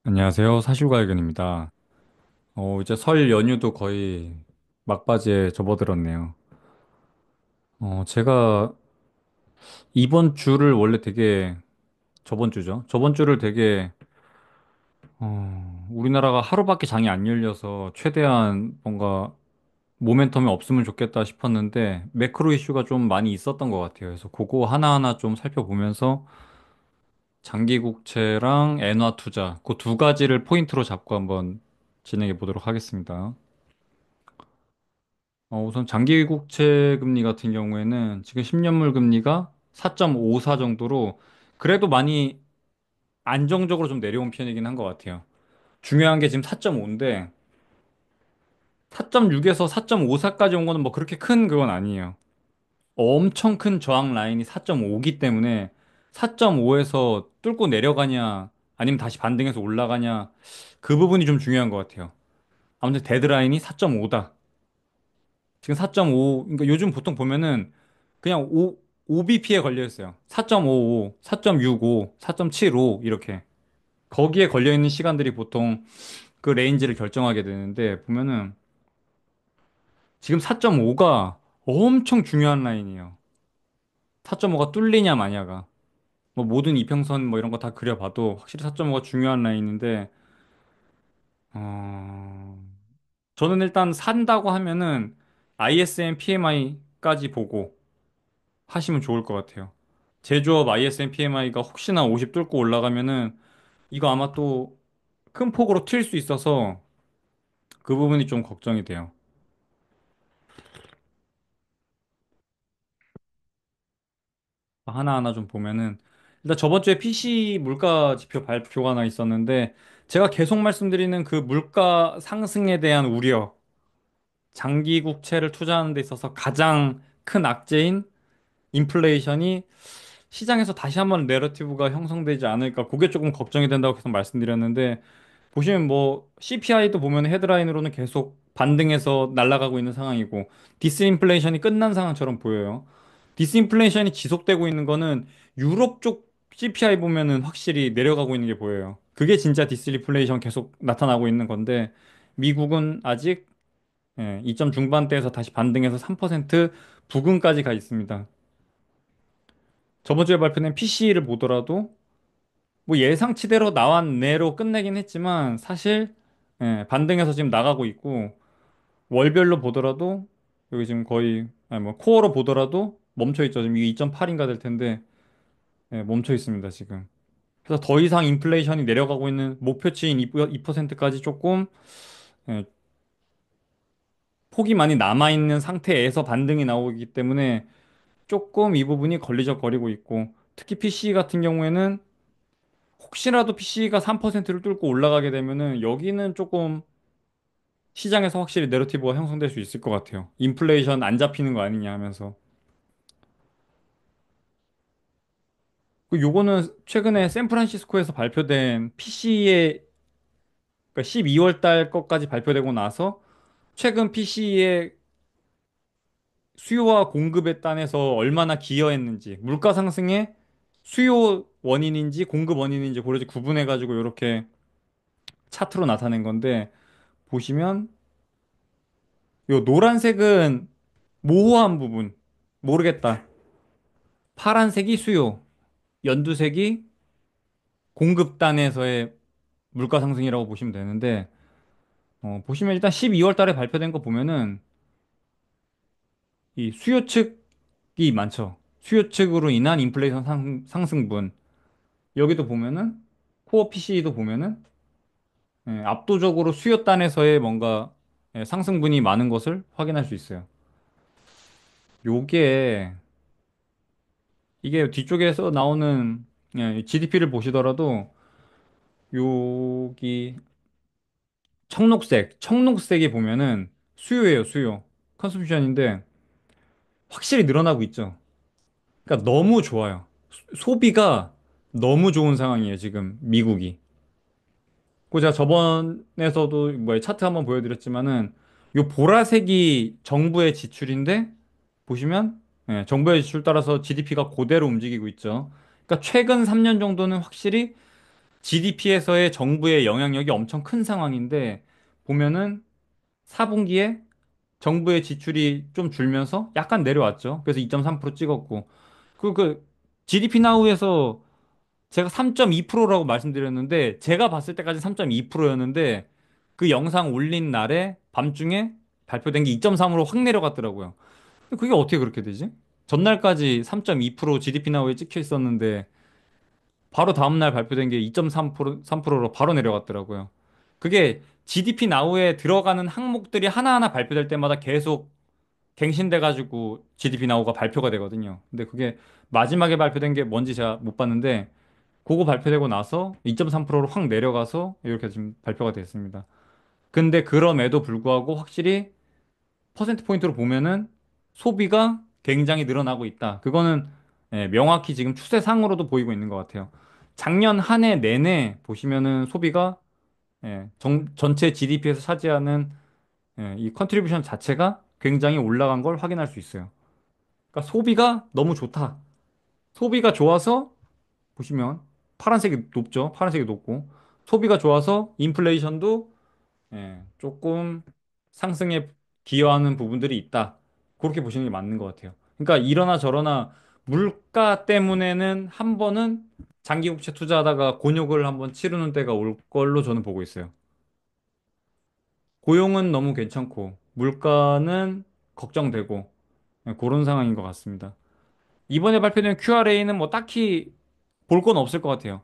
안녕하세요. 사실과의견입니다. 이제 설 연휴도 거의 막바지에 접어들었네요. 제가 이번 주를 원래 되게, 저번 주죠. 저번 주를 되게, 우리나라가 하루밖에 장이 안 열려서 최대한 뭔가 모멘텀이 없으면 좋겠다 싶었는데, 매크로 이슈가 좀 많이 있었던 것 같아요. 그래서 그거 하나하나 좀 살펴보면서 장기 국채랑 엔화 투자, 그 두 가지를 포인트로 잡고 한번 진행해 보도록 하겠습니다. 우선 장기 국채 금리 같은 경우에는 지금 10년물 금리가 4.54 정도로 그래도 많이 안정적으로 좀 내려온 편이긴 한 것 같아요. 중요한 게 지금 4.5인데 4.6에서 4.54까지 온 거는 뭐 그렇게 큰 그건 아니에요. 엄청 큰 저항 라인이 4.5기 때문에 4.5에서 뚫고 내려가냐 아니면 다시 반등해서 올라가냐 그 부분이 좀 중요한 것 같아요. 아무튼 데드라인이 4.5다. 지금 4.5, 그러니까 요즘 보통 보면은 그냥 5bp에 걸려 있어요. 4.55, 4.65, 4.75 이렇게. 거기에 걸려 있는 시간들이 보통 그 레인지를 결정하게 되는데 보면은 지금 4.5가 엄청 중요한 라인이에요. 4.5가 뚫리냐 마냐가. 뭐 모든 이평선 뭐 이런 거 다 그려봐도 확실히 4.5가 중요한 라인인데 어... 저는 일단 산다고 하면은 ISM PMI까지 보고 하시면 좋을 것 같아요. 제조업 ISM PMI가 혹시나 50 뚫고 올라가면은 이거 아마 또 큰 폭으로 튈 수 있어서 그 부분이 좀 걱정이 돼요. 하나하나 좀 보면은 일단 저번 주에 PC 물가 지표 발표가 하나 있었는데 제가 계속 말씀드리는 그 물가 상승에 대한 우려, 장기 국채를 투자하는 데 있어서 가장 큰 악재인 인플레이션이 시장에서 다시 한번 내러티브가 형성되지 않을까 그게 조금 걱정이 된다고 계속 말씀드렸는데 보시면 뭐 CPI도 보면 헤드라인으로는 계속 반등해서 날아가고 있는 상황이고 디스인플레이션이 끝난 상황처럼 보여요. 디스인플레이션이 지속되고 있는 거는 유럽 쪽 CPI 보면은 확실히 내려가고 있는 게 보여요. 그게 진짜 디스인플레이션 계속 나타나고 있는 건데 미국은 아직 2점 중반대에서 다시 반등해서 3% 부근까지 가 있습니다. 저번 주에 발표된 PC를 보더라도 뭐 예상치대로 나왔네로 끝내긴 했지만 사실 반등해서 지금 나가고 있고 월별로 보더라도 여기 지금 거의 아니 뭐 코어로 보더라도 멈춰 있죠. 지금 이게 2.8인가 될 텐데 멈춰 있습니다, 지금. 그래서 더 이상 인플레이션이 내려가고 있는 목표치인 2%까지 조금 예, 폭이 많이 남아 있는 상태에서 반등이 나오기 때문에 조금 이 부분이 걸리적거리고 있고 특히 PC 같은 경우에는 혹시라도 PC가 3%를 뚫고 올라가게 되면은 여기는 조금 시장에서 확실히 내러티브가 형성될 수 있을 것 같아요. 인플레이션 안 잡히는 거 아니냐 하면서. 요거는 최근에 샌프란시스코에서 발표된 PC의 그러니까 12월 달 것까지 발표되고 나서 최근 PC의 수요와 공급에 따라서 얼마나 기여했는지 물가 상승의 수요 원인인지 공급 원인인지 고르지 구분해 가지고 이렇게 차트로 나타낸 건데 보시면 요 노란색은 모호한 부분 모르겠다. 파란색이 수요, 연두색이 공급단에서의 물가 상승이라고 보시면 되는데 보시면 일단 12월 달에 발표된 거 보면은 이 수요 측이 많죠. 수요 측으로 인한 인플레이션 상승분 여기도 보면은 코어 PC도 보면은 압도적으로 수요 단에서의 뭔가 상승분이 많은 것을 확인할 수 있어요. 요게 이게 뒤쪽에서 나오는 GDP를 보시더라도 여기 청록색이 보면은 수요예요, 수요. 컨sumption인데 확실히 늘어나고 있죠. 그러니까 너무 좋아요. 소비가 너무 좋은 상황이에요, 지금 미국이. 그 제가 저번에서도 뭐 차트 한번 보여드렸지만은 요 보라색이 정부의 지출인데 보시면 정부의 지출 따라서 GDP가 그대로 움직이고 있죠. 그러니까 최근 3년 정도는 확실히 GDP에서의 정부의 영향력이 엄청 큰 상황인데, 보면은 4분기에 정부의 지출이 좀 줄면서 약간 내려왔죠. 그래서 2.3% 찍었고. 그 GDP 나우에서 제가 3.2%라고 말씀드렸는데, 제가 봤을 때까지 3.2%였는데, 그 영상 올린 날에 밤중에 발표된 게 2.3으로 확 내려갔더라고요. 그게 어떻게 그렇게 되지? 전날까지 3.2% GDP 나우에 찍혀 있었는데, 바로 다음날 발표된 게 2.3%, 3%로 바로 내려갔더라고요. 그게 GDP 나우에 들어가는 항목들이 하나하나 발표될 때마다 계속 갱신돼가지고 GDP 나우가 발표가 되거든요. 근데 그게 마지막에 발표된 게 뭔지 제가 못 봤는데, 그거 발표되고 나서 2.3%로 확 내려가서 이렇게 지금 발표가 됐습니다. 근데 그럼에도 불구하고 확실히 퍼센트 포인트로 보면은 소비가 굉장히 늘어나고 있다. 그거는 명확히 지금 추세상으로도 보이고 있는 것 같아요. 작년 한 해 내내 보시면은 소비가 전체 GDP에서 차지하는 이 컨트리뷰션 자체가 굉장히 올라간 걸 확인할 수 있어요. 그러니까 소비가 너무 좋다. 소비가 좋아서 보시면 파란색이 높죠. 파란색이 높고 소비가 좋아서 인플레이션도 조금 상승에 기여하는 부분들이 있다. 그렇게 보시는 게 맞는 것 같아요. 그러니까 이러나 저러나 물가 때문에는 한 번은 장기국채 투자하다가 곤욕을 한번 치르는 때가 올 걸로 저는 보고 있어요. 고용은 너무 괜찮고 물가는 걱정되고 그런 상황인 것 같습니다. 이번에 발표된 QRA는 뭐 딱히 볼 건 없을 것 같아요.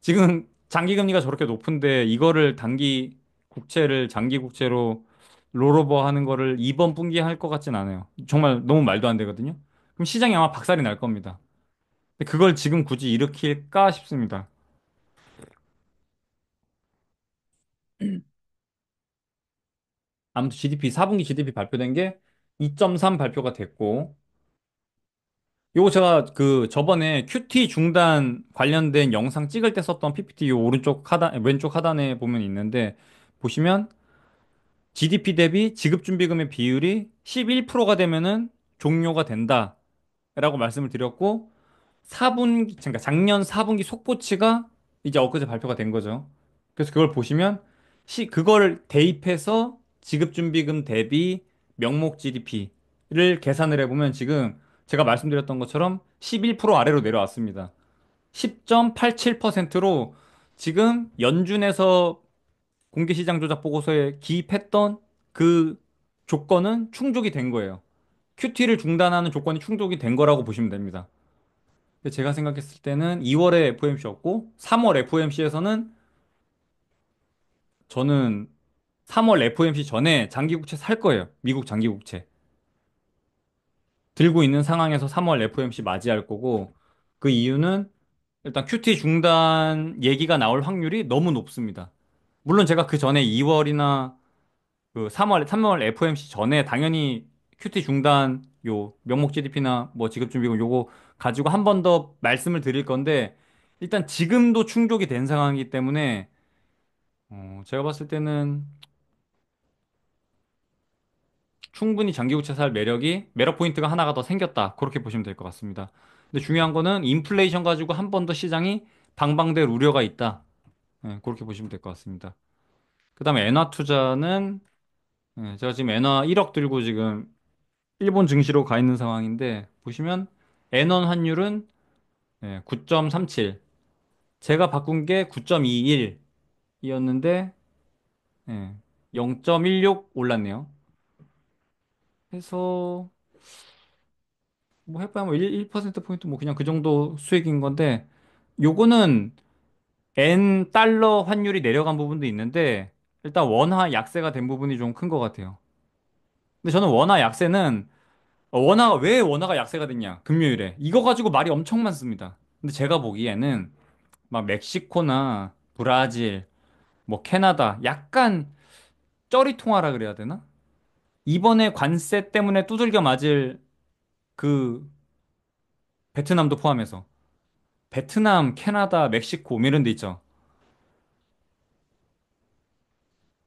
지금 장기 금리가 저렇게 높은데 이거를 단기 국채를 장기 국채로 롤오버 하는 거를 이번 분기에 할 것 같진 않아요. 정말 너무 말도 안 되거든요. 그럼 시장이 아마 박살이 날 겁니다. 근데 그걸 지금 굳이 일으킬까 싶습니다. 아무튼 GDP 4분기 GDP 발표된 게 2.3 발표가 됐고 요거 제가 그 저번에 QT 중단 관련된 영상 찍을 때 썼던 PPT 요 오른쪽 하단 왼쪽 하단에 보면 있는데 보시면 GDP 대비 지급준비금의 비율이 11%가 되면은 종료가 된다라고 말씀을 드렸고 4분기, 그러니까 작년 4분기 속보치가 이제 엊그제 발표가 된 거죠. 그래서 그걸 보시면 그걸 대입해서 지급준비금 대비 명목 GDP를 계산을 해보면 지금 제가 말씀드렸던 것처럼 11% 아래로 내려왔습니다. 10.87%로 지금 연준에서 공개시장 조작 보고서에 기입했던 그 조건은 충족이 된 거예요. QT를 중단하는 조건이 충족이 된 거라고 보시면 됩니다. 근데 제가 생각했을 때는 2월에 FOMC였고 3월 FOMC에서는 저는 3월 FOMC 전에 장기국채 살 거예요. 미국 장기국채. 들고 있는 상황에서 3월 FOMC 맞이할 거고 그 이유는 일단 QT 중단 얘기가 나올 확률이 너무 높습니다. 물론 제가 그 전에 2월이나 그 3월 FOMC 전에 당연히 QT 중단 요 명목 GDP나 뭐 지급준비금 요거 가지고 한 번 더 말씀을 드릴 건데 일단 지금도 충족이 된 상황이기 때문에 제가 봤을 때는 충분히 장기국채 살 매력 포인트가 하나가 더 생겼다. 그렇게 보시면 될 것 같습니다. 근데 중요한 거는 인플레이션 가지고 한 번 더 시장이 방방될 우려가 있다. 그렇게 보시면 될 것 같습니다. 그다음에 엔화 투자는 제가 지금 엔화 1억 들고 지금 일본 증시로 가 있는 상황인데 보시면 엔원 환율은 9.37 제가 바꾼 게 9.21이었는데 0.16 올랐네요. 해서 뭐 해봐야 뭐 1% 포인트 뭐 그냥 그 정도 수익인 건데 요거는 엔 달러 환율이 내려간 부분도 있는데 일단 원화 약세가 된 부분이 좀 큰 것 같아요. 근데 저는 원화 약세는 원화가 왜 원화가 약세가 됐냐 금요일에 이거 가지고 말이 엄청 많습니다. 근데 제가 보기에는 막 멕시코나 브라질, 뭐 캐나다 약간 쩌리통화라 그래야 되나? 이번에 관세 때문에 두들겨 맞을 그 베트남도 포함해서 베트남, 캐나다, 멕시코 뭐 이런 데 있죠.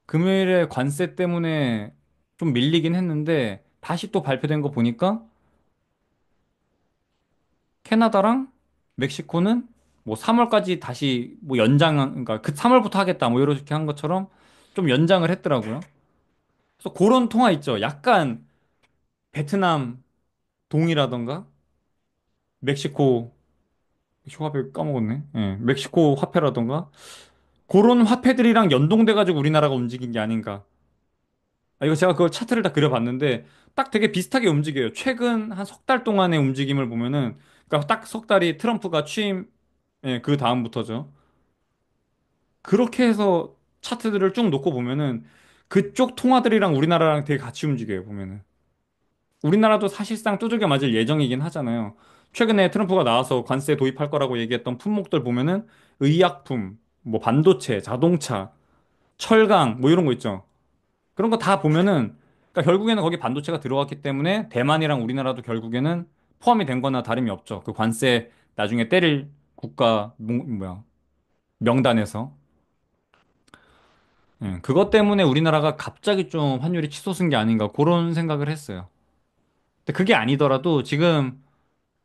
금요일에 관세 때문에 좀 밀리긴 했는데 다시 또 발표된 거 보니까 캐나다랑 멕시코는 뭐 3월까지 다시 뭐 연장, 그러니까 그 3월부터 하겠다 뭐 이렇게 한 것처럼 좀 연장을 했더라고요. 그래서 그런 통화 있죠. 약간 베트남 동이라던가 멕시코, 멕시코 화폐 까먹었네. 예, 멕시코 화폐라던가 그런 화폐들이랑 연동돼가지고 우리나라가 움직인 게 아닌가. 아, 이거 제가 그 차트를 다 그려봤는데 딱 되게 비슷하게 움직여요. 최근 한 석 달 동안의 움직임을 보면은 그러니까 딱 석 달이 트럼프가 취임 예, 그 다음부터죠. 그렇게 해서 차트들을 쭉 놓고 보면은 그쪽 통화들이랑 우리나라랑 되게 같이 움직여요, 보면은. 우리나라도 사실상 두들겨 맞을 예정이긴 하잖아요. 최근에 트럼프가 나와서 관세 도입할 거라고 얘기했던 품목들 보면은 의약품, 뭐 반도체, 자동차, 철강, 뭐 이런 거 있죠. 그런 거 다 보면은 그러니까 결국에는 거기 반도체가 들어갔기 때문에 대만이랑 우리나라도 결국에는 포함이 된 거나 다름이 없죠. 그 관세 나중에 때릴 국가 뭐야 명단에서. 예, 그것 때문에 우리나라가 갑자기 좀 환율이 치솟은 게 아닌가 그런 생각을 했어요. 근데 그게 아니더라도 지금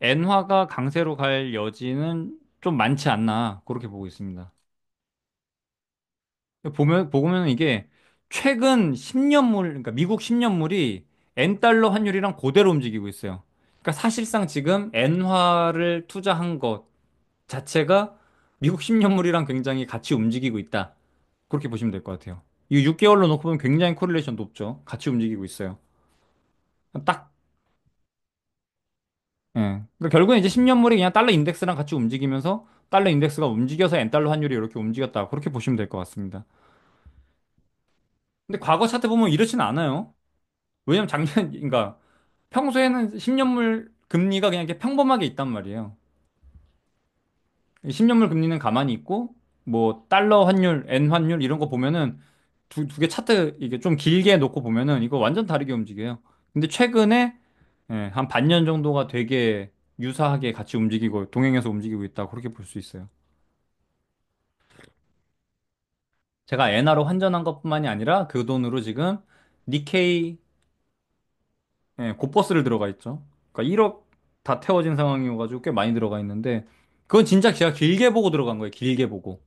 엔화가 강세로 갈 여지는 좀 많지 않나 그렇게 보고 있습니다. 보면 이게 최근 10년물, 그러니까 미국 10년물이 엔달러 환율이랑 그대로 움직이고 있어요. 그러니까 사실상 지금 엔화를 투자한 것 자체가 미국 10년물이랑 굉장히 같이 움직이고 있다. 그렇게 보시면 될 것 같아요. 이 6개월로 놓고 보면 굉장히 코릴레이션 높죠. 같이 움직이고 있어요. 딱, 예. 그러니까 결국엔 이제 10년물이 그냥 달러 인덱스랑 같이 움직이면서 달러 인덱스가 움직여서 엔달러 환율이 이렇게 움직였다. 그렇게 보시면 될 것 같습니다. 근데 과거 차트 보면 이렇지는 않아요. 왜냐면 작년, 그러니까 평소에는 10년물 금리가 그냥 이렇게 평범하게 있단 말이에요. 10년물 금리는 가만히 있고, 뭐, 달러 환율, 엔 환율 이런 거 보면은 두 개 차트 이게 좀 길게 놓고 보면은 이거 완전 다르게 움직여요. 근데 최근에 예, 한 반년 정도가 되게 유사하게 같이 움직이고, 동행해서 움직이고 있다. 그렇게 볼 수 있어요. 제가 엔화로 환전한 것뿐만이 아니라 그 돈으로 지금 니케이 예, 곧버스를 들어가 있죠. 그러니까 1억 다 태워진 상황이어가지고 꽤 많이 들어가 있는데 그건 진짜 제가 길게 보고 들어간 거예요. 길게 보고.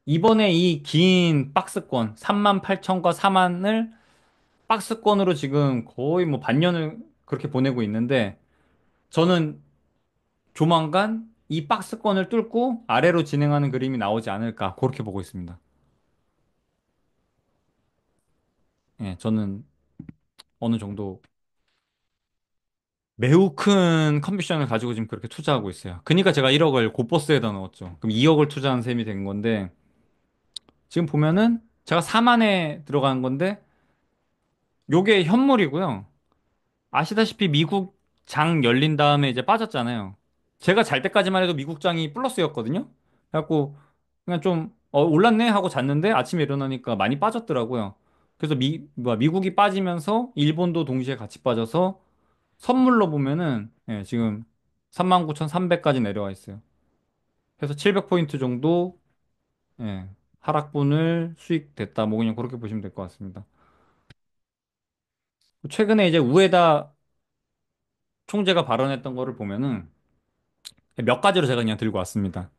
이번에 이 긴 박스권 38,000과 4만을 박스권으로 지금 거의 뭐 반년을 그렇게 보내고 있는데 저는 조만간 이 박스권을 뚫고 아래로 진행하는 그림이 나오지 않을까 그렇게 보고 있습니다. 예, 저는 어느 정도 매우 큰 컨비션을 가지고 지금 그렇게 투자하고 있어요. 그러니까 제가 1억을 곧버스에다 넣었죠. 그럼 2억을 투자한 셈이 된 건데 지금 보면은 제가 4만에 들어간 건데 요게 현물이고요. 아시다시피 미국 장 열린 다음에 이제 빠졌잖아요. 제가 잘 때까지만 해도 미국 장이 플러스였거든요. 그래갖고 그냥 좀 올랐네 하고 잤는데 아침에 일어나니까 많이 빠졌더라고요. 그래서 미국이 빠지면서 일본도 동시에 같이 빠져서 선물로 보면은 예, 지금 39,300까지 내려와 있어요. 그래서 700포인트 정도 예, 하락분을 수익됐다. 뭐 그냥 그렇게 보시면 될 것 같습니다. 최근에 이제 우에다 총재가 발언했던 거를 보면은 몇 가지로 제가 그냥 들고 왔습니다.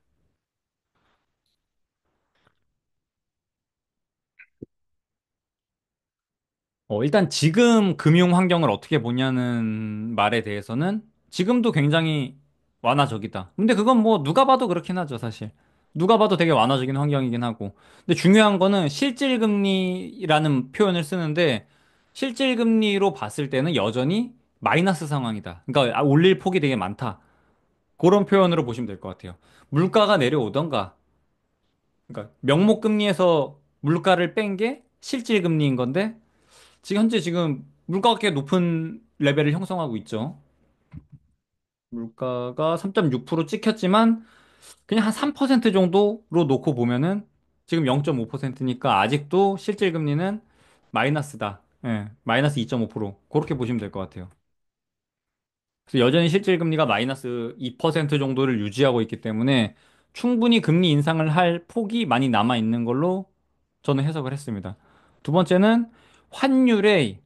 일단 지금 금융 환경을 어떻게 보냐는 말에 대해서는 지금도 굉장히 완화적이다. 근데 그건 뭐 누가 봐도 그렇긴 하죠, 사실. 누가 봐도 되게 완화적인 환경이긴 하고. 근데 중요한 거는 실질금리라는 표현을 쓰는데 실질금리로 봤을 때는 여전히 마이너스 상황이다. 그러니까 올릴 폭이 되게 많다. 그런 표현으로 보시면 될 것 같아요. 물가가 내려오던가, 그러니까 명목금리에서 물가를 뺀 게 실질금리인 건데 지금 현재 지금 물가가 꽤 높은 레벨을 형성하고 있죠. 물가가 3.6% 찍혔지만 그냥 한 3% 정도로 놓고 보면은 지금 0.5%니까 아직도 실질 금리는 마이너스다. 예, 마이너스 2.5% 그렇게 보시면 될 것 같아요. 그래서 여전히 실질 금리가 마이너스 2% 정도를 유지하고 있기 때문에 충분히 금리 인상을 할 폭이 많이 남아 있는 걸로 저는 해석을 했습니다. 두 번째는 환율의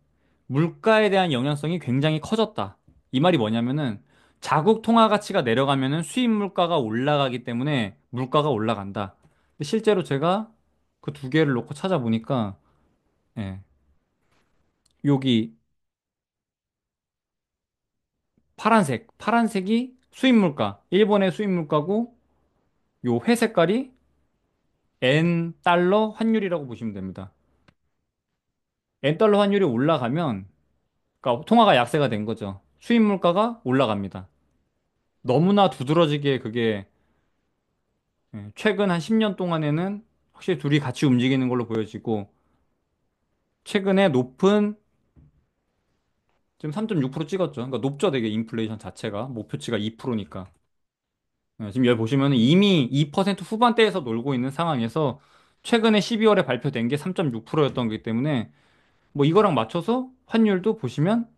물가에 대한 영향성이 굉장히 커졌다. 이 말이 뭐냐면은 자국 통화 가치가 내려가면은 수입 물가가 올라가기 때문에 물가가 올라간다. 근데 실제로 제가 그 두 개를 놓고 찾아보니까, 예, 여기 파란색이 수입 물가, 일본의 수입 물가고, 요 회색깔이 N 달러 환율이라고 보시면 됩니다. N 달러 환율이 올라가면, 그러니까 통화가 약세가 된 거죠. 수입 물가가 올라갑니다. 너무나 두드러지게 그게 최근 한 10년 동안에는 확실히 둘이 같이 움직이는 걸로 보여지고, 최근에 높은, 지금 3.6% 찍었죠. 그러니까 높죠, 되게 인플레이션 자체가. 목표치가 2%니까. 지금 여기 보시면 이미 2% 후반대에서 놀고 있는 상황에서 최근에 12월에 발표된 게 3.6%였던 거기 때문에 뭐 이거랑 맞춰서 환율도 보시면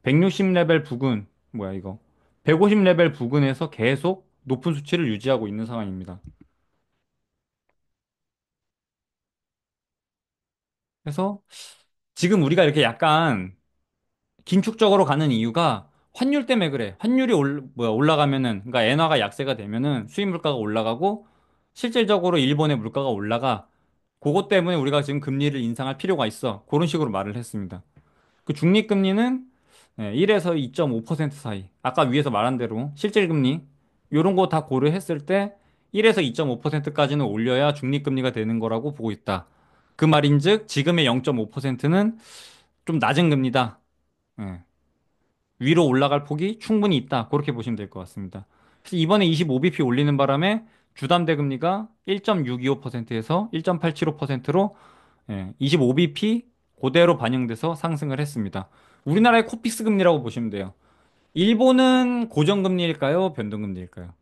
160 레벨 부근, 뭐야 이거. 150 레벨 부근에서 계속 높은 수치를 유지하고 있는 상황입니다. 그래서 지금 우리가 이렇게 약간 긴축적으로 가는 이유가 환율 때문에 그래. 환율이 올라가면은, 그러니까 엔화가 약세가 되면은 수입 물가가 올라가고 실질적으로 일본의 물가가 올라가. 그것 때문에 우리가 지금 금리를 인상할 필요가 있어. 그런 식으로 말을 했습니다. 그 중립금리는 1에서 2.5% 사이. 아까 위에서 말한 대로 실질금리 이런 거 다 고려했을 때 1에서 2.5%까지는 올려야 중립금리가 되는 거라고 보고 있다. 그 말인즉 지금의 0.5%는 좀 낮은 금리다. 예. 위로 올라갈 폭이 충분히 있다. 그렇게 보시면 될 것 같습니다. 그래서 이번에 25bp 올리는 바람에 주담대 금리가 1.625%에서 1.875%로 25bp 그대로 반영돼서 상승을 했습니다. 우리나라의 코픽스 금리라고 보시면 돼요. 일본은 고정금리일까요? 변동금리일까요?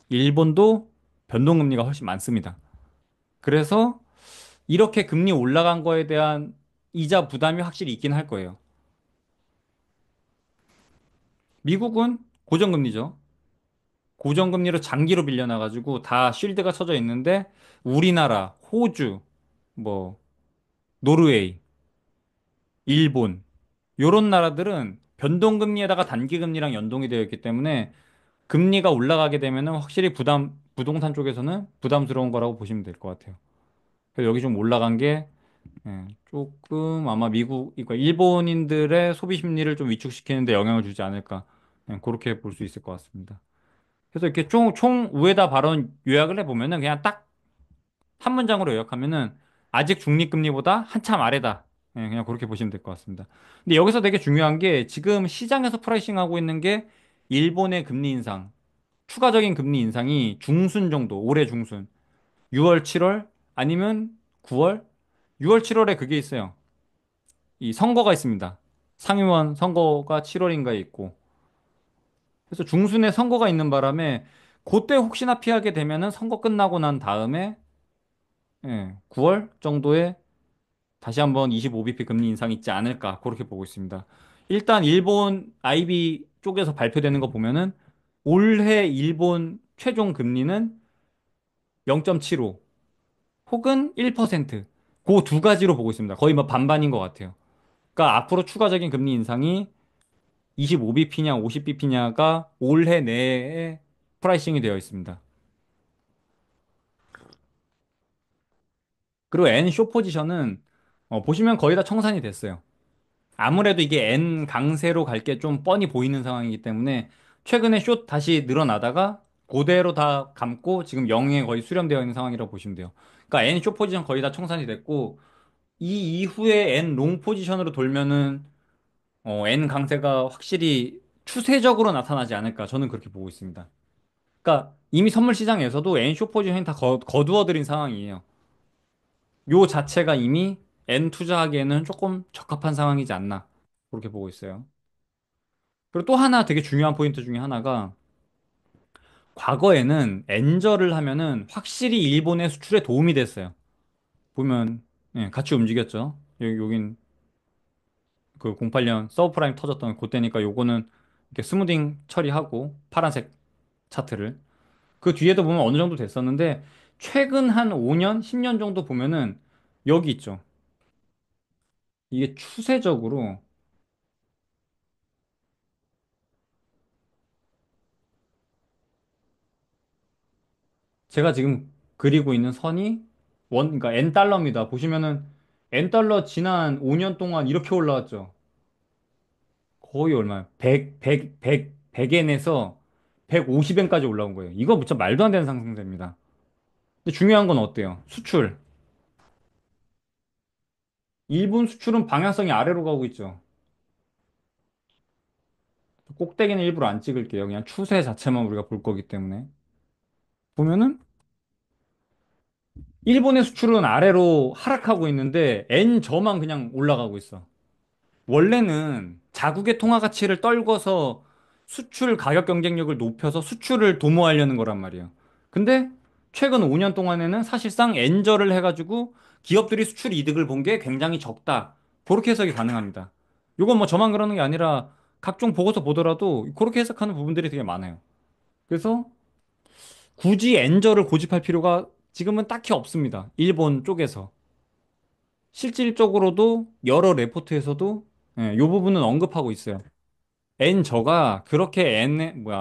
일본도 변동금리가 훨씬 많습니다. 그래서 이렇게 금리 올라간 거에 대한 이자 부담이 확실히 있긴 할 거예요. 미국은 고정금리죠. 고정금리로 장기로 빌려놔가지고 다 쉴드가 쳐져 있는데 우리나라, 호주, 뭐 노르웨이, 일본 요런 나라들은 변동금리에다가 단기금리랑 연동이 되어 있기 때문에 금리가 올라가게 되면은 확실히 부동산 쪽에서는 부담스러운 거라고 보시면 될 것 같아요. 그래서 여기 좀 올라간 게 조금 아마 그러니까 일본인들의 소비 심리를 좀 위축시키는데 영향을 주지 않을까. 그렇게 볼 수 있을 것 같습니다. 그래서 이렇게 총 우에다 발언 요약을 해보면은 그냥 딱 한 문장으로 요약하면은 아직 중립금리보다 한참 아래다. 그냥 그렇게 보시면 될 것 같습니다. 근데 여기서 되게 중요한 게 지금 시장에서 프라이싱하고 있는 게 일본의 금리 인상, 추가적인 금리 인상이 중순 정도, 올해 중순, 6월, 7월 아니면 9월, 6월, 7월에 그게 있어요. 이 선거가 있습니다. 상임원 선거가 7월인가에 있고. 그래서 중순에 선거가 있는 바람에 그때 혹시나 피하게 되면은 선거 끝나고 난 다음에 9월 정도에 다시 한번 25bp 금리 인상 있지 않을까 그렇게 보고 있습니다. 일단 일본 IB 쪽에서 발표되는 거 보면은 올해 일본 최종 금리는 0.75 혹은 1%. 그 두 가지로 보고 있습니다. 거의 뭐 반반인 것 같아요. 그러니까 앞으로 추가적인 금리 인상이 25bp냐 50bp냐가 올해 내에 프라이싱이 되어 있습니다. 그리고 N 쇼 포지션은 보시면 거의 다 청산이 됐어요. 아무래도 이게 N 강세로 갈 게 좀 뻔히 보이는 상황이기 때문에 최근에 숏 다시 늘어나다가 그대로 다 감고 지금 0에 거의 수렴되어 있는 상황이라고 보시면 돼요. 그러니까 N 숏 포지션 거의 다 청산이 됐고 이 이후에 N 롱 포지션으로 돌면은 N 강세가 확실히 추세적으로 나타나지 않을까 저는 그렇게 보고 있습니다. 그러니까 이미 선물 시장에서도 N 숏 포지션이 다 거두어들인 상황이에요. 요 자체가 이미 N 투자하기에는 조금 적합한 상황이지 않나 그렇게 보고 있어요. 그리고 또 하나 되게 중요한 포인트 중에 하나가 과거에는 엔저를 하면은 확실히 일본의 수출에 도움이 됐어요. 보면 같이 움직였죠. 여긴 그 08년 서브프라임 터졌던 그때니까 요거는 이렇게 스무딩 처리하고 파란색 차트를 그 뒤에도 보면 어느 정도 됐었는데 최근 한 5년, 10년 정도 보면은 여기 있죠. 이게 추세적으로 제가 지금 그리고 있는 선이 그러니까 N달러입니다. 보시면은 N달러 지난 5년 동안 이렇게 올라왔죠. 거의 얼마야? 100엔에서 150엔까지 올라온 거예요. 이거 진짜 말도 안 되는 상승세입니다. 근데 중요한 건 어때요? 수출. 일본 수출은 방향성이 아래로 가고 있죠. 꼭대기는 일부러 안 찍을게요. 그냥 추세 자체만 우리가 볼 거기 때문에. 보면은 일본의 수출은 아래로 하락하고 있는데 N저만 그냥 올라가고 있어. 원래는 자국의 통화 가치를 떨궈서 수출 가격 경쟁력을 높여서 수출을 도모하려는 거란 말이에요. 근데 최근 5년 동안에는 사실상 엔저를 해가지고 기업들이 수출 이득을 본 게 굉장히 적다. 그렇게 해석이 가능합니다. 이건 뭐 저만 그러는 게 아니라 각종 보고서 보더라도 그렇게 해석하는 부분들이 되게 많아요. 그래서 굳이 엔저를 고집할 필요가 지금은 딱히 없습니다. 일본 쪽에서. 실질적으로도 여러 레포트에서도 이 부분은 언급하고 있어요. 엔저가 그렇게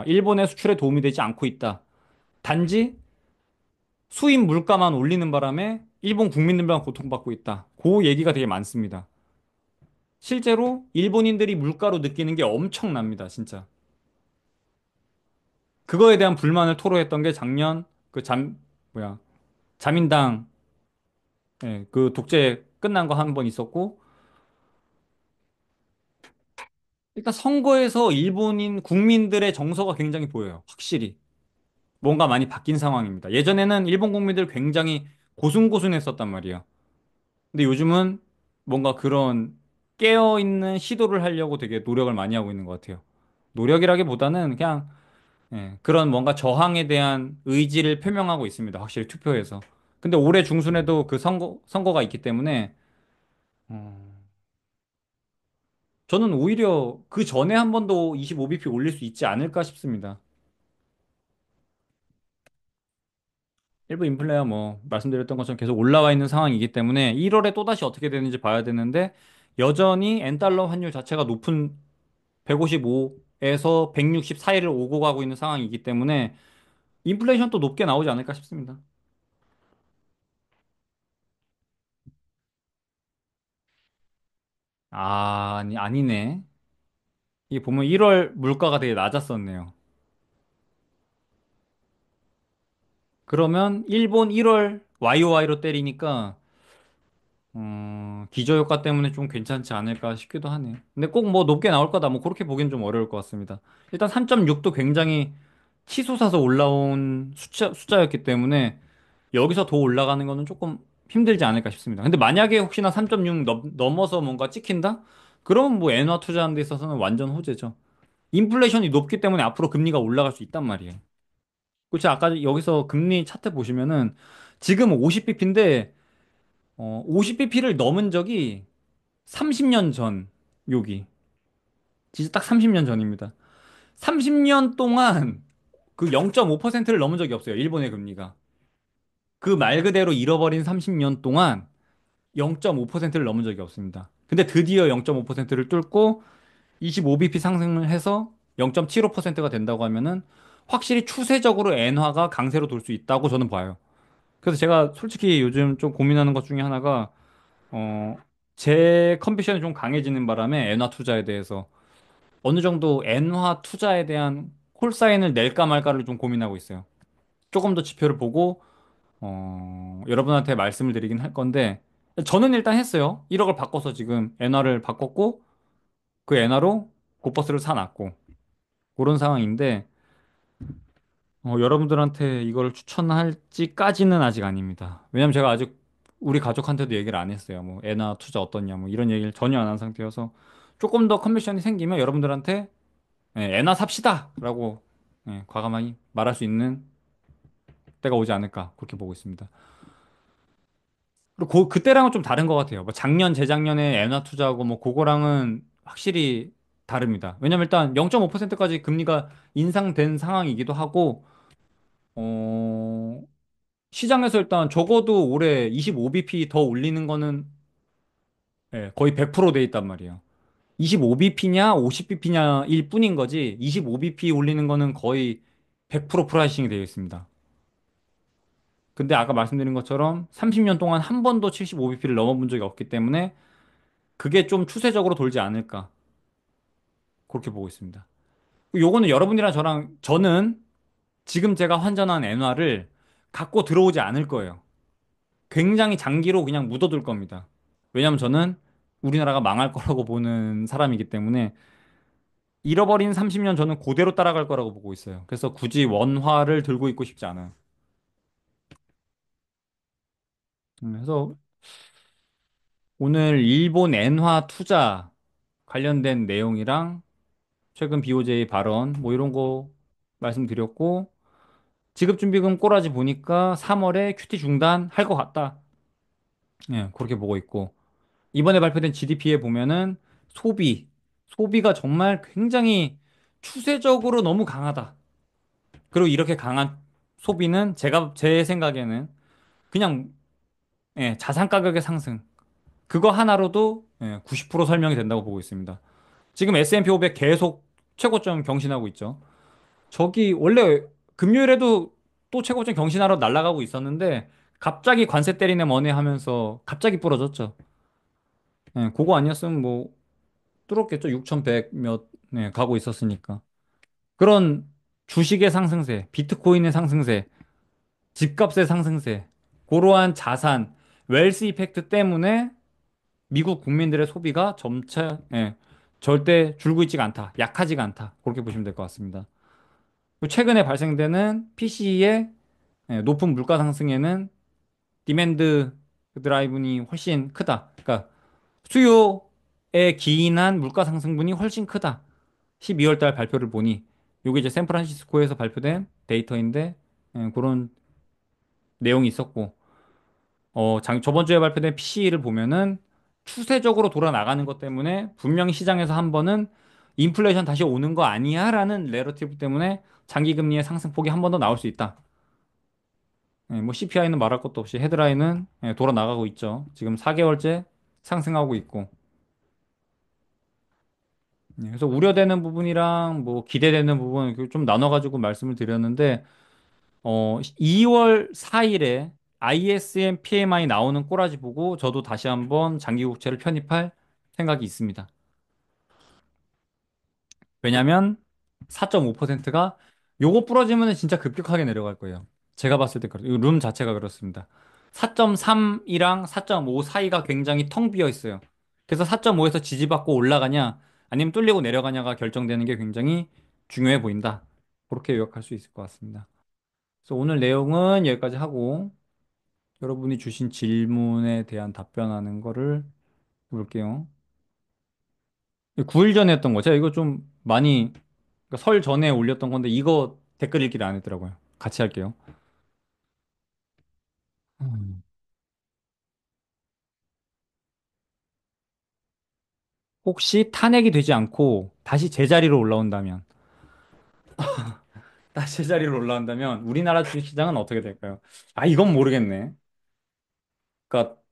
일본의 수출에 도움이 되지 않고 있다. 단지 수입 물가만 올리는 바람에 일본 국민들만 고통받고 있다. 그 얘기가 되게 많습니다. 실제로 일본인들이 물가로 느끼는 게 엄청납니다, 진짜. 그거에 대한 불만을 토로했던 게 작년 그 뭐야, 자민당 그 독재 끝난 거 한 번 있었고, 일단 선거에서 일본인 국민들의 정서가 굉장히 보여요. 확실히. 뭔가 많이 바뀐 상황입니다. 예전에는 일본 국민들 굉장히 고순고순했었단 말이에요. 근데 요즘은 뭔가 그런 깨어있는 시도를 하려고 되게 노력을 많이 하고 있는 것 같아요. 노력이라기보다는 그냥 그런 뭔가 저항에 대한 의지를 표명하고 있습니다. 확실히 투표에서. 근데 올해 중순에도 그 선거가 있기 때문에 어, 저는 오히려 그 전에 한 번 더 25bp 올릴 수 있지 않을까 싶습니다. 일부 인플레야 뭐 말씀드렸던 것처럼 계속 올라와 있는 상황이기 때문에 1월에 또다시 어떻게 되는지 봐야 되는데 여전히 N달러 환율 자체가 높은 155에서 160 사이를 오고 가고 있는 상황이기 때문에 인플레이션 또 높게 나오지 않을까 싶습니다. 아니네. 이게 보면 1월 물가가 되게 낮았었네요. 그러면 일본 1월 YOY로 때리니까 기저효과 때문에 좀 괜찮지 않을까 싶기도 하네요. 근데 꼭 뭐 높게 나올 거다. 뭐 그렇게 보기엔 좀 어려울 것 같습니다. 일단 3.6도 굉장히 치솟아서 올라온 숫자였기 때문에 여기서 더 올라가는 거는 조금 힘들지 않을까 싶습니다. 근데 만약에 혹시나 3.6 넘어서 뭔가 찍힌다? 그러면 뭐 엔화 투자하는 데 있어서는 완전 호재죠. 인플레이션이 높기 때문에 앞으로 금리가 올라갈 수 있단 말이에요. 그렇죠. 아까 여기서 금리 차트 보시면은 지금 50bp인데 50bp를 넘은 적이 30년 전, 여기. 진짜 딱 30년 전입니다. 30년 동안 그 0.5%를 넘은 적이 없어요. 일본의 금리가. 그 말 그대로 잃어버린 30년 동안 0.5%를 넘은 적이 없습니다. 근데 드디어 0.5%를 뚫고 25bp 상승을 해서 0.75%가 된다고 하면은 확실히 추세적으로 엔화가 강세로 돌 수 있다고 저는 봐요. 그래서 제가 솔직히 요즘 좀 고민하는 것 중에 하나가 어, 제 컨비션이 좀 강해지는 바람에 엔화 투자에 대해서 어느 정도 엔화 투자에 대한 콜사인을 낼까 말까를 좀 고민하고 있어요. 조금 더 지표를 보고 여러분한테 말씀을 드리긴 할 건데 저는 일단 했어요. 1억을 바꿔서 지금 엔화를 바꿨고 그 엔화로 고버스를 사놨고 그런 상황인데 여러분들한테 이걸 추천할지까지는 아직 아닙니다. 왜냐면 제가 아직 우리 가족한테도 얘기를 안 했어요. 뭐 엔화 투자 어떻냐 뭐 이런 얘기를 전혀 안 한 상태여서 조금 더 컨디션이 생기면 여러분들한테 엔화 삽시다라고 과감하게 말할 수 있는 때가 오지 않을까 그렇게 보고 있습니다. 그리고 그때랑은 좀 다른 것 같아요. 뭐 작년, 재작년에 엔화 투자하고 뭐 그거랑은 확실히 다릅니다. 왜냐면 일단 0.5%까지 금리가 인상된 상황이기도 하고 어, 시장에서 일단 적어도 올해 25bp 더 올리는 거는 거의 100%돼 있단 말이에요. 25bp냐 50bp냐 일 뿐인 거지 25bp 올리는 거는 거의 100% 프라이싱이 되어 있습니다. 근데 아까 말씀드린 것처럼 30년 동안 한 번도 75bp를 넘어본 적이 없기 때문에 그게 좀 추세적으로 돌지 않을까. 그렇게 보고 있습니다. 요거는 여러분이랑 저는 지금 제가 환전한 엔화를 갖고 들어오지 않을 거예요. 굉장히 장기로 그냥 묻어둘 겁니다. 왜냐면 저는 우리나라가 망할 거라고 보는 사람이기 때문에 잃어버린 30년 저는 그대로 따라갈 거라고 보고 있어요. 그래서 굳이 원화를 들고 있고 싶지 않아요. 그래서 오늘 일본 엔화 투자 관련된 내용이랑 최근 BOJ 발언 뭐 이런 거 말씀드렸고 지급준비금 꼬라지 보니까 3월에 큐티 중단할 것 같다. 예, 그렇게 보고 있고 이번에 발표된 GDP에 보면은 소비, 소비가 정말 굉장히 추세적으로 너무 강하다. 그리고 이렇게 강한 소비는 제 생각에는 그냥 예, 자산 가격의 상승. 그거 하나로도 90% 설명이 된다고 보고 있습니다. 지금 S&P 500 계속 최고점 경신하고 있죠. 저기 원래 금요일에도 또 최고점 경신하러 날아가고 있었는데 갑자기 관세 때리네 뭐네 하면서 갑자기 부러졌죠. 예, 그거 아니었으면 뭐 뚫었겠죠. 6,100 몇, 네, 가고 있었으니까. 그런 주식의 상승세, 비트코인의 상승세, 집값의 상승세, 그러한 자산, 웰스 이펙트 때문에 미국 국민들의 소비가 점차, 절대 줄고 있지가 않다. 약하지가 않다. 그렇게 보시면 될 것 같습니다. 그리고 최근에 발생되는 PC의 높은 물가 상승에는 디맨드 드라이브니 훨씬 크다. 그러니까 수요에 기인한 물가 상승분이 훨씬 크다. 12월 달 발표를 보니 요게 이제 샌프란시스코에서 발표된 데이터인데 그런 내용이 있었고 저번 주에 발표된 PC를 보면은 추세적으로 돌아 나가는 것 때문에 분명히 시장에서 한 번은 인플레이션 다시 오는 거 아니야라는 내러티브 때문에 장기 금리의 상승폭이 한 번 더 나올 수 있다. 뭐 CPI는 말할 것도 없이 헤드라인은 돌아 나가고 있죠. 지금 4개월째 상승하고 있고. 그래서 우려되는 부분이랑 뭐 기대되는 부분 이렇게 좀 나눠가지고 말씀을 드렸는데 2월 4일에 ISM PMI 나오는 꼬라지 보고 저도 다시 한번 장기 국채를 편입할 생각이 있습니다. 왜냐면 4.5%가 요거 부러지면 진짜 급격하게 내려갈 거예요. 제가 봤을 때 그래요. 룸 자체가 그렇습니다. 4.3이랑 4.5 사이가 굉장히 텅 비어 있어요. 그래서 4.5에서 지지받고 올라가냐 아니면 뚫리고 내려가냐가 결정되는 게 굉장히 중요해 보인다. 그렇게 요약할 수 있을 것 같습니다. 그래서 오늘 내용은 여기까지 하고 여러분이 주신 질문에 대한 답변하는 거를 볼게요. 9일 전에 했던 거. 제가 이거 좀 많이 그러니까 설 전에 올렸던 건데 이거 댓글 읽기를 안 했더라고요. 같이 할게요. 음. 혹시 탄핵이 되지 않고 다시 제자리로 올라온다면, 다시 제자리로 올라온다면 우리나라 주식시장은 어떻게 될까요? 아, 이건 모르겠네. 그러니까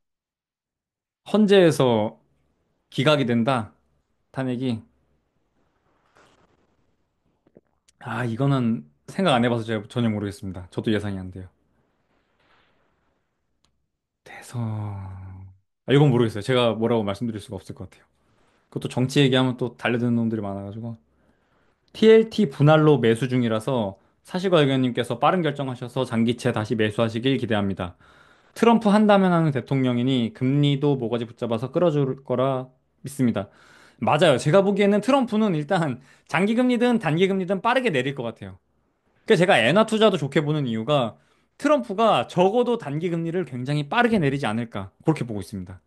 헌재에서 기각이 된다. 탄핵이. 아, 이거는 생각 안 해봐서 제가 전혀 모르겠습니다. 저도 예상이 안 돼요. 대선. 아, 이건 모르겠어요. 제가 뭐라고 말씀드릴 수가 없을 것 같아요. 그것도 정치 얘기하면 또 달려드는 놈들이 많아가지고. TLT 분할로 매수 중이라서 사실과 의견님께서 빠른 결정하셔서 장기채 다시 매수하시길 기대합니다. 트럼프 한다면 하는 대통령이니 금리도 모가지 붙잡아서 끌어줄 거라 믿습니다. 맞아요. 제가 보기에는 트럼프는 일단 장기금리든 단기금리든 빠르게 내릴 것 같아요. 그래서 제가 엔화 투자도 좋게 보는 이유가 트럼프가 적어도 단기금리를 굉장히 빠르게 내리지 않을까 그렇게 보고 있습니다.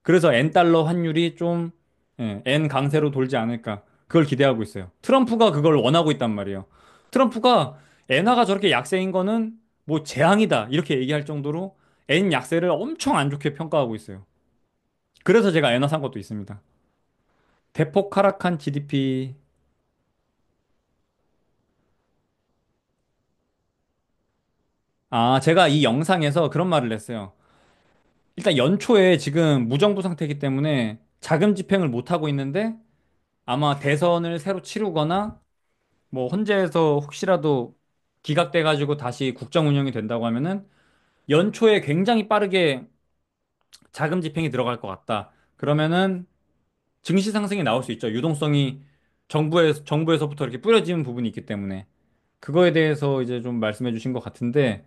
그래서 엔 달러 환율이 좀 엔 강세로 돌지 않을까 그걸 기대하고 있어요. 트럼프가 그걸 원하고 있단 말이에요. 트럼프가 엔화가 저렇게 약세인 거는 뭐 재앙이다 이렇게 얘기할 정도로 엔 약세를 엄청 안 좋게 평가하고 있어요. 그래서 제가 엔화 산 것도 있습니다. 대폭 하락한 GDP. 아, 제가 이 영상에서 그런 말을 했어요. 일단 연초에 지금 무정부 상태이기 때문에 자금 집행을 못 하고 있는데 아마 대선을 새로 치르거나 뭐 헌재에서 혹시라도 기각돼가지고 다시 국정 운영이 된다고 하면은 연초에 굉장히 빠르게 자금 집행이 들어갈 것 같다. 그러면은 증시 상승이 나올 수 있죠. 유동성이 정부에서부터 이렇게 뿌려지는 부분이 있기 때문에. 그거에 대해서 이제 좀 말씀해 주신 것 같은데,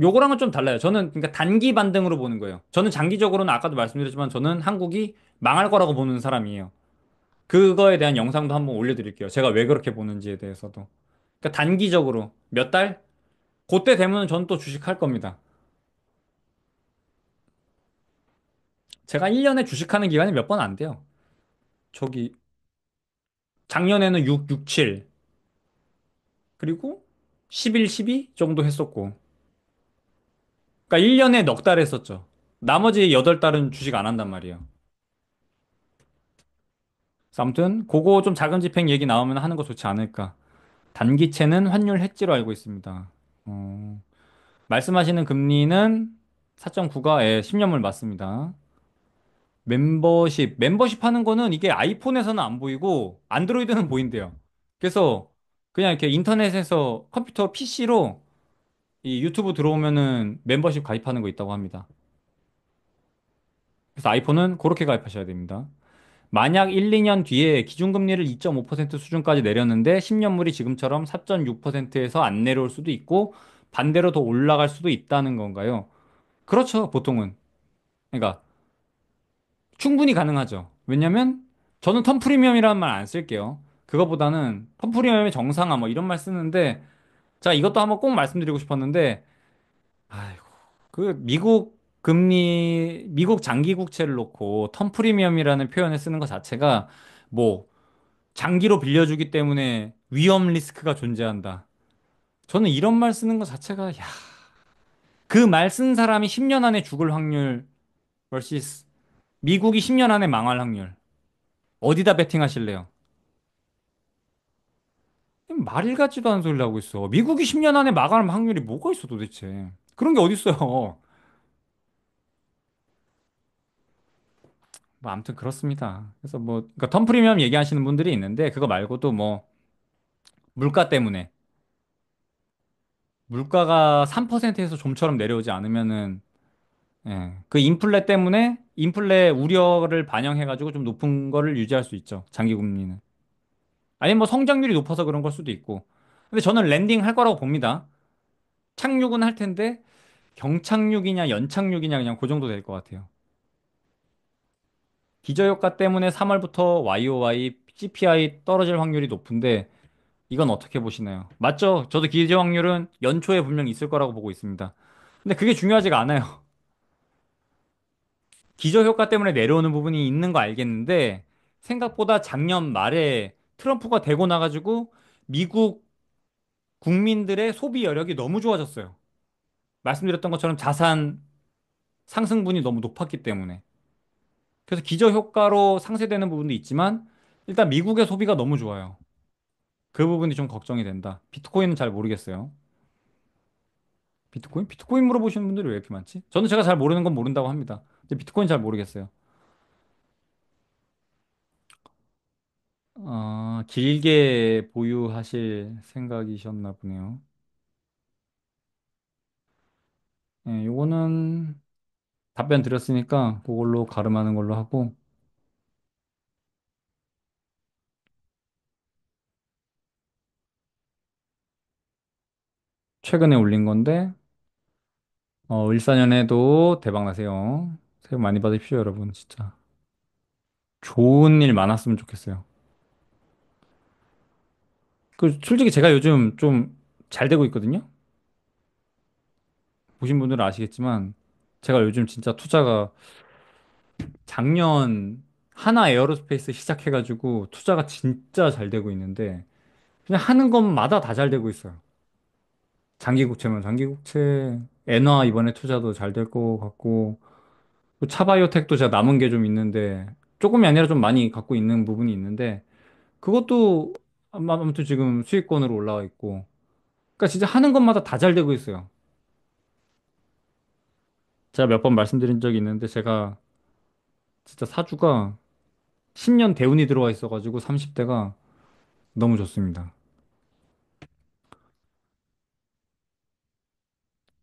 요거랑은 좀 달라요. 저는 그러니까 단기 반등으로 보는 거예요. 저는 장기적으로는 아까도 말씀드렸지만 저는 한국이 망할 거라고 보는 사람이에요. 그거에 대한 영상도 한번 올려드릴게요. 제가 왜 그렇게 보는지에 대해서도. 그러니까 단기적으로 몇 달? 그때 되면 저는 또 주식할 겁니다. 제가 1년에 주식하는 기간이 몇 번 안 돼요. 저기 작년에는 6, 6, 7 그리고 11, 12 정도 했었고. 그러니까 1년에 넉 달 했었죠. 나머지 8달은 주식 안 한단 말이에요. 그래서 아무튼 그거 좀 자금 집행 얘기 나오면 하는 거 좋지 않을까. 단기채는 환율 해지로 알고 있습니다. 어, 말씀하시는 금리는 4.9가 10년물 맞습니다. 멤버십 하는 거는 이게 아이폰에서는 안 보이고 안드로이드는 보인대요. 그래서 그냥 이렇게 인터넷에서 컴퓨터 PC로 이 유튜브 들어오면은 멤버십 가입하는 거 있다고 합니다. 그래서 아이폰은 그렇게 가입하셔야 됩니다. 만약 1, 2년 뒤에 기준금리를 2.5% 수준까지 내렸는데 10년물이 지금처럼 4.6%에서 안 내려올 수도 있고 반대로 더 올라갈 수도 있다는 건가요? 그렇죠, 보통은. 그러니까 충분히 가능하죠. 왜냐면 저는 턴 프리미엄이라는 말 안 쓸게요. 그거보다는 턴 프리미엄의 정상화 뭐 이런 말 쓰는데 자, 이것도 한번 꼭 말씀드리고 싶었는데 아이고, 그 미국 장기 국채를 놓고 턴 프리미엄이라는 표현을 쓰는 것 자체가 뭐 장기로 빌려주기 때문에 위험 리스크가 존재한다. 저는 이런 말 쓰는 것 자체가 야, 그 말 쓴 사람이 10년 안에 죽을 확률 vs 미국이 10년 안에 망할 확률. 어디다 베팅하실래요? 말 같지도 않은 소리를 하고 있어. 미국이 10년 안에 망할 확률이 뭐가 있어 도대체. 그런 게 어딨어요. 뭐 아무튼 그렇습니다. 그래서 뭐 그러니까 턴 프리미엄 얘기하시는 분들이 있는데 그거 말고도 뭐 물가 때문에 물가가 3%에서 좀처럼 내려오지 않으면은 예, 그 인플레 때문에 인플레 우려를 반영해가지고 좀 높은 거를 유지할 수 있죠. 장기 금리는. 아니면 뭐 성장률이 높아서 그런 걸 수도 있고. 근데 저는 랜딩 할 거라고 봅니다. 착륙은 할 텐데 경착륙이냐 연착륙이냐 그냥 그 정도 될 것 같아요. 기저효과 때문에 3월부터 YOY, CPI 떨어질 확률이 높은데 이건 어떻게 보시나요? 맞죠? 저도 기저 확률은 연초에 분명히 있을 거라고 보고 있습니다. 근데 그게 중요하지가 않아요. 기저효과 때문에 내려오는 부분이 있는 거 알겠는데 생각보다 작년 말에 트럼프가 되고 나가지고 미국 국민들의 소비 여력이 너무 좋아졌어요. 말씀드렸던 것처럼 자산 상승분이 너무 높았기 때문에. 그래서 기저효과로 상쇄되는 부분도 있지만 일단 미국의 소비가 너무 좋아요. 그 부분이 좀 걱정이 된다. 비트코인은 잘 모르겠어요. 비트코인? 비트코인 물어보시는 분들이 왜 이렇게 많지? 저는 제가 잘 모르는 건 모른다고 합니다. 근데 비트코인 잘 모르겠어요. 길게 보유하실 생각이셨나 보네요. 예, 요거는 답변 드렸으니까 그걸로 가름하는 걸로 하고 최근에 올린 건데 14년에도 대박 나세요. 새해 복 많이 받으십시오, 여러분. 진짜. 좋은 일 많았으면 좋겠어요. 그 솔직히 제가 요즘 좀 잘 되고 있거든요. 보신 분들은 아시겠지만 제가 요즘 진짜 투자가 작년 하나 에어로스페이스 시작해가지고 투자가 진짜 잘 되고 있는데 그냥 하는 것마다 다 잘 되고 있어요. 장기국채면 장기국채, 엔화 이번에 투자도 잘 될 것 같고 또 차바이오텍도 제가 남은 게 좀 있는데 조금이 아니라 좀 많이 갖고 있는 부분이 있는데 그것도 아무튼 지금 수익권으로 올라와 있고 그러니까 진짜 하는 것마다 다 잘 되고 있어요. 제가 몇 번 말씀드린 적이 있는데 제가 진짜 사주가 10년 대운이 들어와 있어가지고 30대가 너무 좋습니다.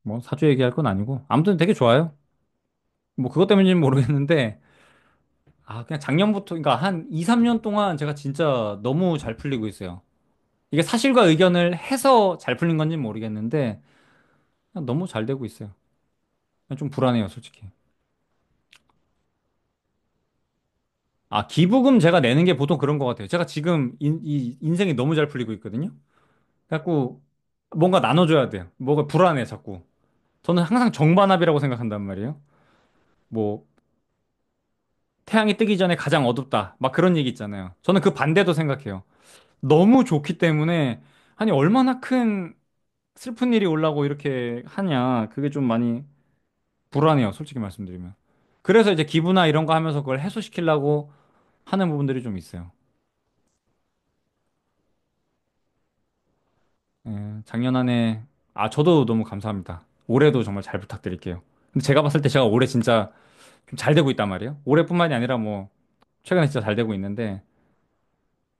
뭐 사주 얘기할 건 아니고 아무튼 되게 좋아요. 뭐 그것 때문인지는 모르겠는데 아 그냥 작년부터 그러니까 한 2, 3년 동안 제가 진짜 너무 잘 풀리고 있어요. 이게 사실과 의견을 해서 잘 풀린 건지는 모르겠는데 그냥 너무 잘 되고 있어요. 그냥 좀 불안해요, 솔직히. 아, 기부금 제가 내는 게 보통 그런 것 같아요. 제가 지금 이 인생이 너무 잘 풀리고 있거든요. 그래갖고 뭔가 나눠줘야 돼요. 뭐가 불안해, 자꾸. 저는 항상 정반합이라고 생각한단 말이에요. 뭐 태양이 뜨기 전에 가장 어둡다. 막 그런 얘기 있잖아요. 저는 그 반대도 생각해요. 너무 좋기 때문에 아니 얼마나 큰 슬픈 일이 올라고 이렇게 하냐. 그게 좀 많이 불안해요, 솔직히 말씀드리면. 그래서 이제 기부나 이런 거 하면서 그걸 해소시키려고 하는 부분들이 좀 있어요. 예, 작년 한 해, 아, 저도 너무 감사합니다. 올해도 정말 잘 부탁드릴게요. 근데 제가 봤을 때 제가 올해 진짜 좀 잘 되고 있단 말이에요. 올해뿐만이 아니라 뭐, 최근에 진짜 잘 되고 있는데,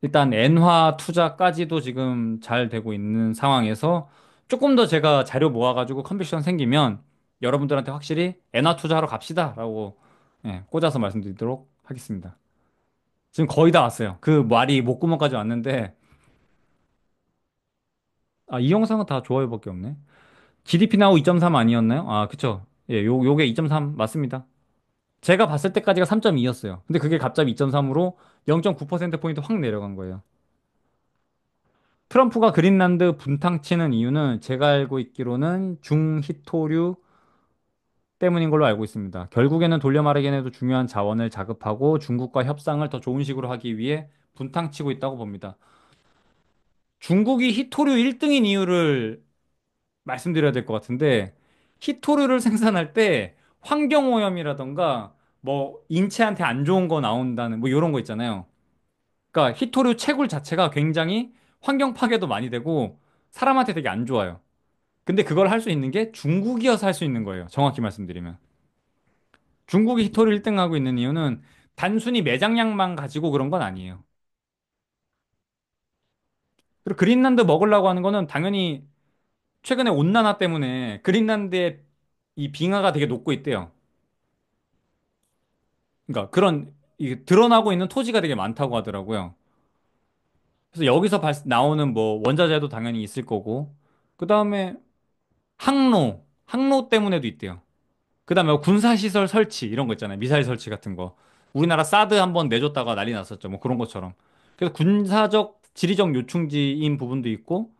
일단 엔화 투자까지도 지금 잘 되고 있는 상황에서 조금 더 제가 자료 모아가지고 컨비션 생기면 여러분들한테 확실히 엔화 투자하러 갑시다라고 예, 꽂아서 말씀드리도록 하겠습니다. 지금 거의 다 왔어요. 그 말이 목구멍까지 왔는데, 아, 이 영상은 다 좋아요밖에 없네. GDP 나우 2.3 아니었나요? 아, 그쵸. 예, 요게 2.3 맞습니다. 제가 봤을 때까지가 3.2였어요. 근데 그게 갑자기 2.3으로 0.9%포인트 확 내려간 거예요. 트럼프가 그린란드 분탕치는 이유는 제가 알고 있기로는 중히토류 때문인 걸로 알고 있습니다. 결국에는 돌려 말하기에도 중요한 자원을 자급하고 중국과 협상을 더 좋은 식으로 하기 위해 분탕치고 있다고 봅니다. 중국이 히토류 1등인 이유를 말씀드려야 될 것 같은데 히토류를 생산할 때 환경오염이라던가 뭐 인체한테 안 좋은 거 나온다는 뭐 이런 거 있잖아요. 그러니까 히토류 채굴 자체가 굉장히 환경 파괴도 많이 되고 사람한테 되게 안 좋아요. 근데 그걸 할 수 있는 게 중국이어서 할 수 있는 거예요. 정확히 말씀드리면. 중국이 히토류 1등 하고 있는 이유는 단순히 매장량만 가지고 그런 건 아니에요. 그리고 그린란드 먹으려고 하는 거는 당연히 최근에 온난화 때문에 그린란드의 이 빙하가 되게 녹고 있대요. 그러니까 그런 이 드러나고 있는 토지가 되게 많다고 하더라고요. 그래서 여기서 나오는 뭐 원자재도 당연히 있을 거고, 그 다음에 항로 때문에도 있대요. 그 다음에 군사시설 설치 이런 거 있잖아요. 미사일 설치 같은 거. 우리나라 사드 한번 내줬다가 난리 났었죠. 뭐 그런 것처럼. 그래서 군사적, 지리적 요충지인 부분도 있고,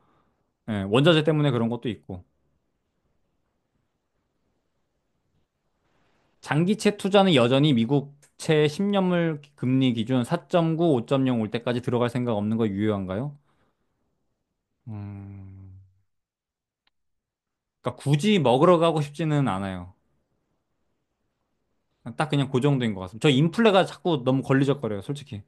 예, 원자재 때문에 그런 것도 있고. 장기채 투자는 여전히 미국 채 10년물 금리 기준 4.9, 5.0 올 때까지 들어갈 생각 없는 거 유효한가요? 음, 그러니까 굳이 먹으러 가고 싶지는 않아요. 딱 그냥 그 정도인 것 같습니다. 저 인플레가 자꾸 너무 걸리적거려요, 솔직히.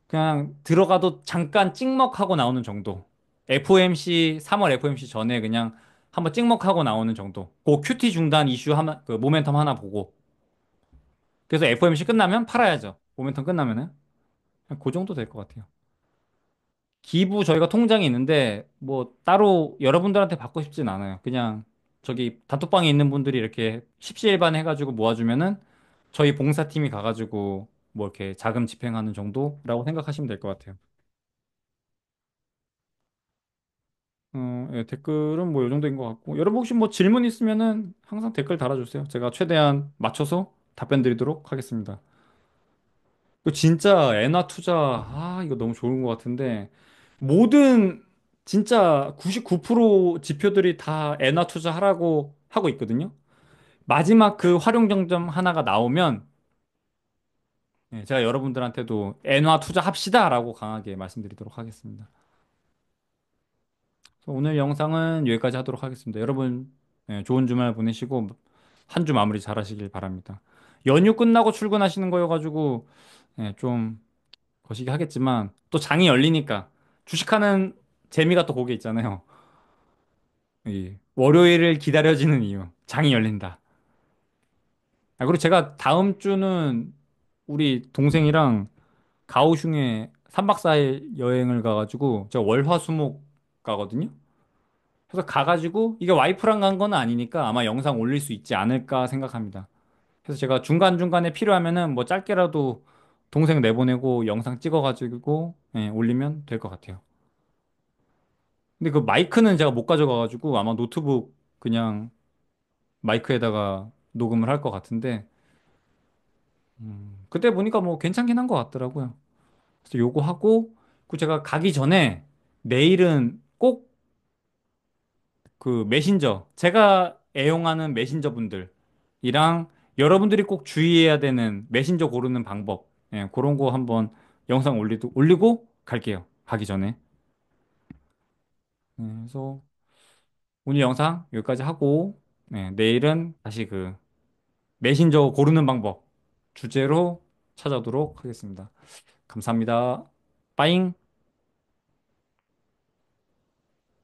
그냥 들어가도 잠깐 찍먹하고 나오는 정도. FOMC, 3월 FOMC 전에 그냥 한번 찍먹하고 나오는 정도. 그 QT 중단 이슈 하나, 그 모멘텀 하나 보고. 그래서 FOMC 끝나면 팔아야죠. 모멘텀 끝나면은. 그냥 그 정도 될 것 같아요. 기부 저희가 통장이 있는데 뭐 따로 여러분들한테 받고 싶진 않아요. 그냥 저기 단톡방에 있는 분들이 이렇게 십시일반 해가지고 모아주면은 저희 봉사팀이 가가지고 뭐 이렇게 자금 집행하는 정도라고 생각하시면 될 것 같아요. 예, 댓글은 뭐 이 정도인 것 같고 여러분 혹시 뭐 질문 있으면은 항상 댓글 달아주세요. 제가 최대한 맞춰서 답변 드리도록 하겠습니다. 그 진짜 엔화 투자 이거 너무 좋은 것 같은데 모든 진짜 99% 지표들이 다 엔화 투자하라고 하고 있거든요. 마지막 그 활용 정점 하나가 나오면 예, 제가 여러분들한테도 엔화 투자합시다라고 강하게 말씀드리도록 하겠습니다. 그래서 오늘 영상은 여기까지 하도록 하겠습니다. 여러분 예, 좋은 주말 보내시고 한 주 마무리 잘 하시길 바랍니다. 연휴 끝나고 출근하시는 거여가지고 예, 좀 거시기 하겠지만 또 장이 열리니까 주식하는 재미가 또 거기에 있잖아요. 이 월요일을 기다려지는 이유. 장이 열린다. 아, 그리고 제가 다음 주는 우리 동생이랑 가오슝에 3박 4일 여행을 가가지고 제가 월화수목 가거든요. 그래서 가가지고 이게 와이프랑 간 건 아니니까 아마 영상 올릴 수 있지 않을까 생각합니다. 그래서 제가 중간중간에 필요하면은 뭐 짧게라도 동생 내보내고 영상 찍어가지고 예, 올리면 될 것 같아요. 근데 그 마이크는 제가 못 가져가가지고 아마 노트북 그냥 마이크에다가 녹음을 할 것 같은데 그때 보니까 뭐 괜찮긴 한 것 같더라고요. 그래서 요거 하고 그 제가 가기 전에 내일은 꼭 그 메신저 제가 애용하는 메신저 분들이랑 여러분들이 꼭 주의해야 되는 메신저 고르는 방법 예, 그런 거 한번 영상 올리고 갈게요. 가기 전에. 그래서 오늘 영상 여기까지 하고 네, 내일은 다시 그 메신저 고르는 방법 주제로 찾아오도록 하겠습니다. 감사합니다. 빠잉.